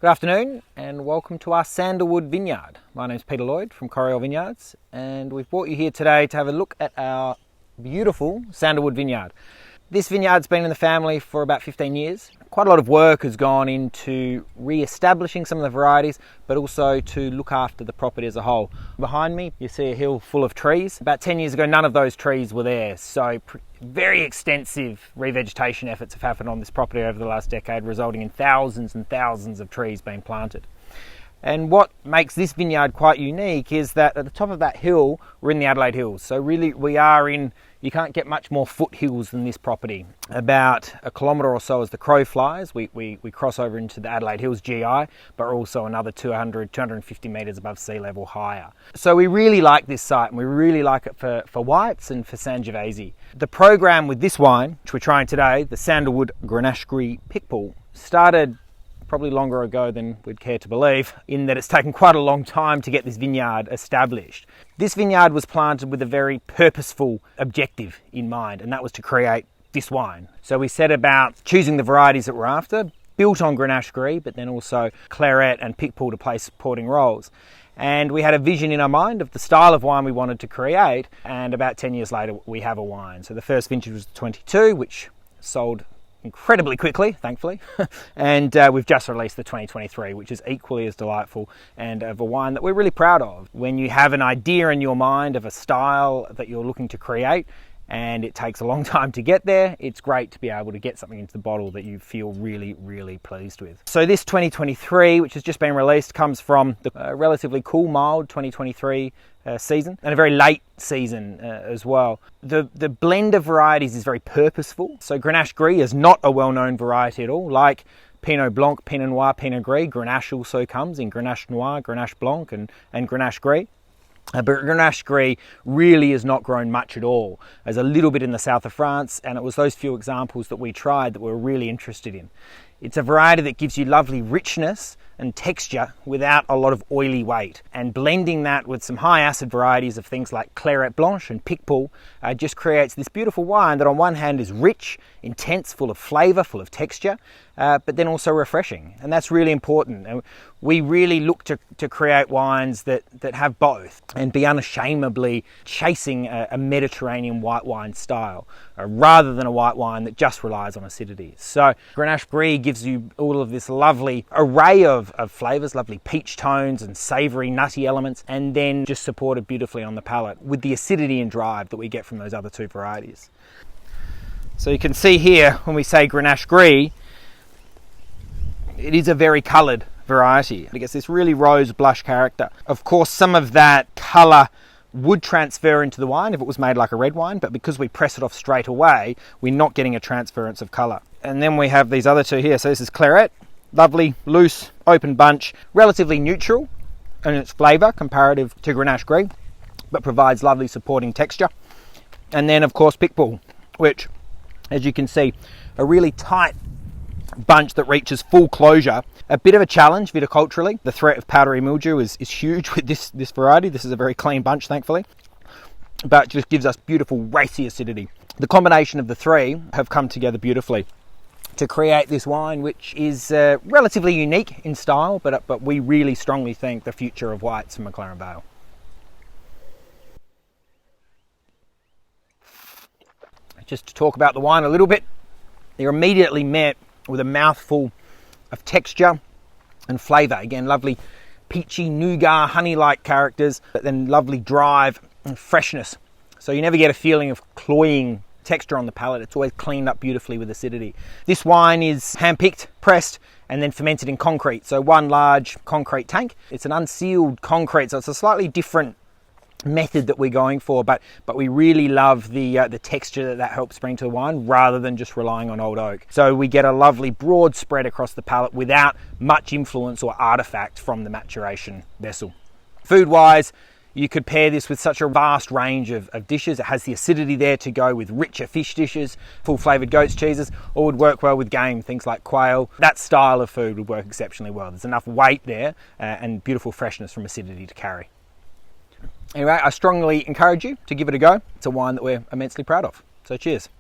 Good afternoon and welcome to our Sandalwood vineyard. My name is Peter Lloyd from Coriole Vineyards, and we've brought you here today to have a look at our beautiful Sandalwood vineyard. This vineyard's been in the family for about 15 years. Quite a lot of work has gone into re-establishing some of the varieties, but also to look after the property as a whole. Behind me, you see a hill full of trees. About 10 years ago, none of those trees were there, so very extensive revegetation efforts have happened on this property over the last decade, resulting in thousands and thousands of trees being planted. And what makes this vineyard quite unique is that at the top of that hill, we're in the Adelaide Hills. So really we are in, you can't get much more foothills than this property. About a kilometre or so as the crow flies, we cross over into the Adelaide Hills GI, but also another 250 metres above sea level higher. So we really like this site, and we really like it for whites and for Sangiovese. The program with this wine, which we're trying today, the Sandalwood Grenache Gris Piquepoul, started probably longer ago than we'd care to believe, in that it's taken quite a long time to get this vineyard established. This vineyard was planted with a very purposeful objective in mind, and that was to create this wine. So we set about choosing the varieties that we're after, built on Grenache Gris, but then also Claret and Piquepoul to play supporting roles. And we had a vision in our mind of the style of wine we wanted to create, and about 10 years later we have a wine. So the first vintage was 22, which sold incredibly quickly, thankfully, and we've just released the 2023, which is equally as delightful and of a wine that we're really proud of. When you have an idea in your mind of a style that you're looking to create and it takes a long time to get there, it's great to be able to get something into the bottle that you feel really, really pleased with. So this 2023, which has just been released, comes from the relatively cool, mild 2023 season, and a very late season as well. The blend of varieties is very purposeful. So Grenache Gris is not a well-known variety at all. Like Pinot Blanc, Pinot Noir, Pinot Gris, Grenache also comes in Grenache Noir, Grenache Blanc and Grenache Gris. But Grenache Gris really is not grown much at all. There's a little bit in the south of France, and it was those few examples that we tried that we were really interested in. It's a variety that gives you lovely richness and texture without a lot of oily weight. And blending that with some high acid varieties of things like Claret Blanche and Piquepoul just creates this beautiful wine that on one hand is rich, intense, full of flavour, full of texture, but then also refreshing. And that's really important. And we really look to create wines that have both and be unashamedly chasing a Mediterranean white wine style rather than a white wine that just relies on acidity. So Grenache Gris gives you all of this lovely array of flavours, lovely peach tones and savoury nutty elements, and then just supported beautifully on the palate with the acidity and drive that we get from those other two varieties. So you can see here when we say Grenache Gris, it is a very coloured variety. It gets this really rose blush character. Of course, some of that colour would transfer into the wine if it was made like a red wine, but because we press it off straight away, we're not getting a transference of colour. And then we have these other two here. So this is Claret, lovely, loose, open bunch, relatively neutral in its flavour comparative to Grenache Gris, but provides lovely supporting texture. And then of course Piquepoul, which, as you can see, a really tight bunch that reaches full closure. A bit of a challenge viticulturally. The threat of powdery mildew is huge with this variety. This is a very clean bunch, thankfully, but just gives us beautiful racy acidity. The combination of the three have come together beautifully to create this wine, which is relatively unique in style, but we really strongly think the future of whites from McLaren Vale. Just to talk about the wine a little bit, you're immediately met with a mouthful of texture and flavour. Again, lovely peachy, nougat, honey-like characters, but then lovely drive and freshness. So you never get a feeling of cloying texture on the palate. It's always cleaned up beautifully with acidity. This wine is hand-picked, pressed, and then fermented in concrete. So one large concrete tank. It's an unsealed concrete, so it's a slightly different method that we're going for, but we really love the texture that helps bring to the wine rather than just relying on old oak. So we get a lovely broad spread across the palate without much influence or artifact from the maturation vessel. Food wise, you could pair this with such a vast range of dishes. It has the acidity there to go with richer fish dishes, full flavoured goat's cheeses, or would work well with game, things like quail. That style of food would work exceptionally well. There's enough weight there and beautiful freshness from acidity to carry. Anyway, I strongly encourage you to give it a go. It's a wine that we're immensely proud of. So cheers.